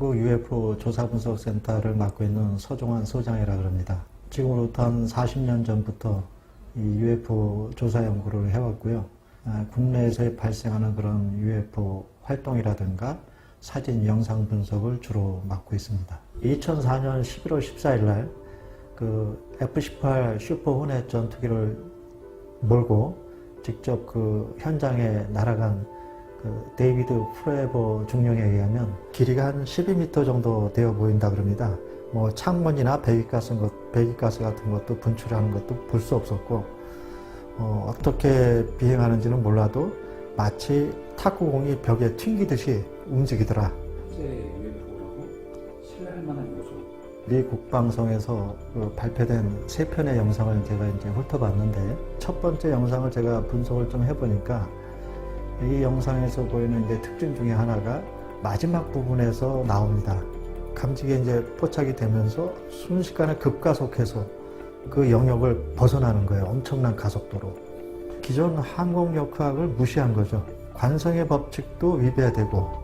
한국 UFO 조사분석센터를 맡고 있는 서종환 소장이라고 합니다. 지금으로부터 한 40년 전부터 이 UFO 조사 연구를 해왔고요. 국내에서 발생하는 그런 UFO 활동이라든가 사진, 영상 분석을 주로 맡고 있습니다. 2004년 11월 14일 날 그 F-18 슈퍼 호넷 전투기를 몰고 직접 그 현장에 날아간 그 데이비드 프레버 중령에 의하면 길이가 한 12m 정도 되어 보인다 그럽니다. 뭐 창문이나 배기가스 같은 것도 분출하는 것도 볼 수 없었고 어떻게 비행하는지는 몰라도 마치 탁구공이 벽에 튕기듯이 움직이더라. 실제 UFO라고 신뢰할 만한 요소. 미 국방성에서 발표된 3편의 영상을 제가 이제 훑어봤는데, 첫 번째 영상을 제가 분석을 좀 해보니까 이 영상에서 보이는 이제 특징 중에 하나가 마지막 부분에서 나옵니다. 감지기에 이제 포착이 되면서 순식간에 급가속해서 그 영역을 벗어나는 거예요. 엄청난 가속도로. 기존 항공역학을 무시한 거죠. 관성의 법칙도 위배되고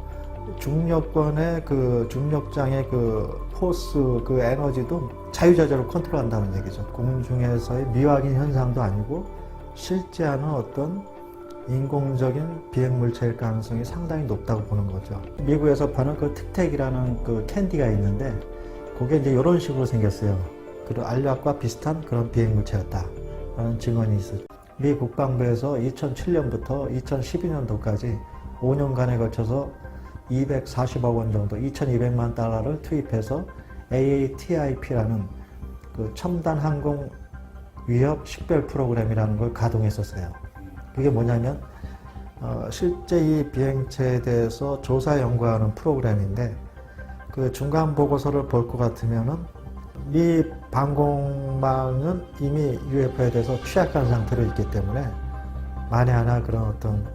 중력권의 그 중력장의 그 포스, 그 에너지도 자유자재로 컨트롤한다는 얘기죠. 공중에서의 미확인 현상도 아니고 실제 않은 어떤 인공적인 비행물체일 가능성이 상당히 높다고 보는 거죠. 미국에서 파는 그 틱택이라는 그 캔디가 있는데 그게 이제 이런 식으로 생겼어요. 그 알약과 비슷한 그런 비행물체였다라는 증언이 있었죠. 미 국방부에서 2007년부터 2012년도까지 5년간에 걸쳐서 240억 원 정도, 2,200만 달러를 투입해서 AATIP라는 그 첨단 항공 위협 식별 프로그램이라는 걸 가동했었어요. 그게 뭐냐면 실제 이 비행체에 대해서 조사 연구하는 프로그램인데, 그 중간 보고서를 볼 것 같으면은 미 방공망은 이미 UFO에 대해서 취약한 상태로 있기 때문에 만에 하나 그런 어떤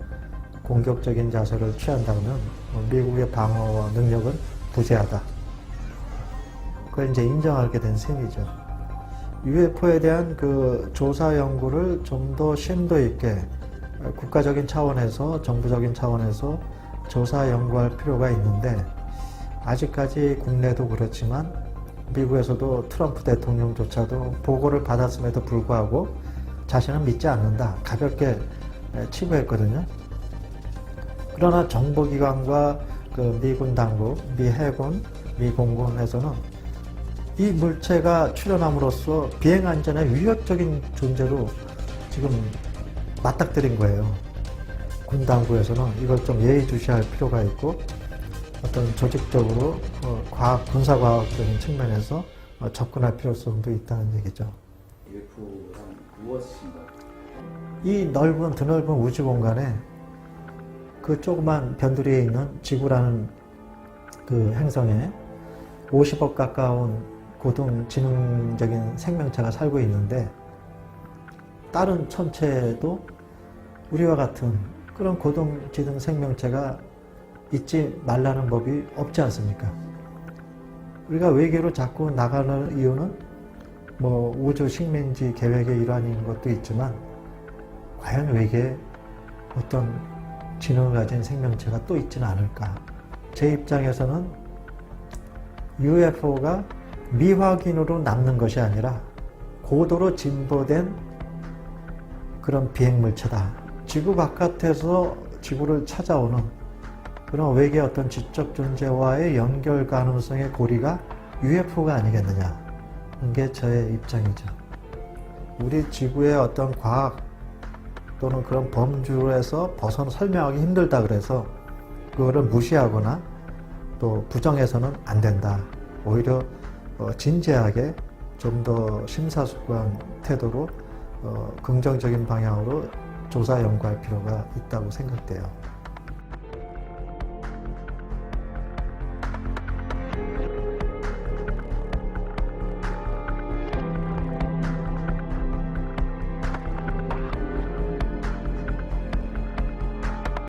공격적인 자세를 취한다면 미국의 방어 능력은 부재하다. 그걸 이제 인정하게 된 셈이죠. UFO에 대한 그 조사 연구를 좀 더 심도 있게 국가적인 차원에서, 정부적인 차원에서 조사 연구할 필요가 있는데, 아직까지 국내도 그렇지만 미국에서도 트럼프 대통령조차도 보고를 받았음에도 불구하고 자신은 믿지 않는다, 가볍게 치부했거든요. 그러나 정보기관과 그 미군 당국, 미 해군, 미 공군에서는 이 물체가 출현함으로써 비행 안전에 위협적인 존재로 지금 맞닥뜨린 거예요. 군 당국에서는 이걸 좀 예의주시할 필요가 있고, 어떤 조직적으로 군사과학적인 측면에서 접근할 필요성도 있다는 얘기죠. UFO란 무엇인가요? 이 드넓은 우주 공간에 그 조그만 변두리에 있는 지구라는 그 행성에 50억 가까운 고등지능적인 생명체가 살고 있는데, 다른 천체에도 우리와 같은 그런 고등지능 생명체가 있지 말라는 법이 없지 않습니까? 우리가 외계로 자꾸 나가는 이유는 뭐 우주 식민지 계획의 일환인 것도 있지만, 과연 외계에 어떤 지능을 가진 생명체가 또 있지는 않을까? 제 입장에서는 UFO가 미확인으로 남는 것이 아니라 고도로 진보된 그런 비행물체다. 지구 바깥에서 지구를 찾아오는 그런 외계 어떤 지적 존재와의 연결 가능성의 고리가 UFO가 아니겠느냐. 이게 저의 입장이죠. 우리 지구의 어떤 과학 또는 그런 범주에서 설명하기 힘들다 그래서 그거를 무시하거나 또 부정해서는 안 된다. 오히려 진지하게 좀 더 심사숙고한 태도로 긍정적인 방향으로 조사 연구할 필요가 있다고 생각돼요.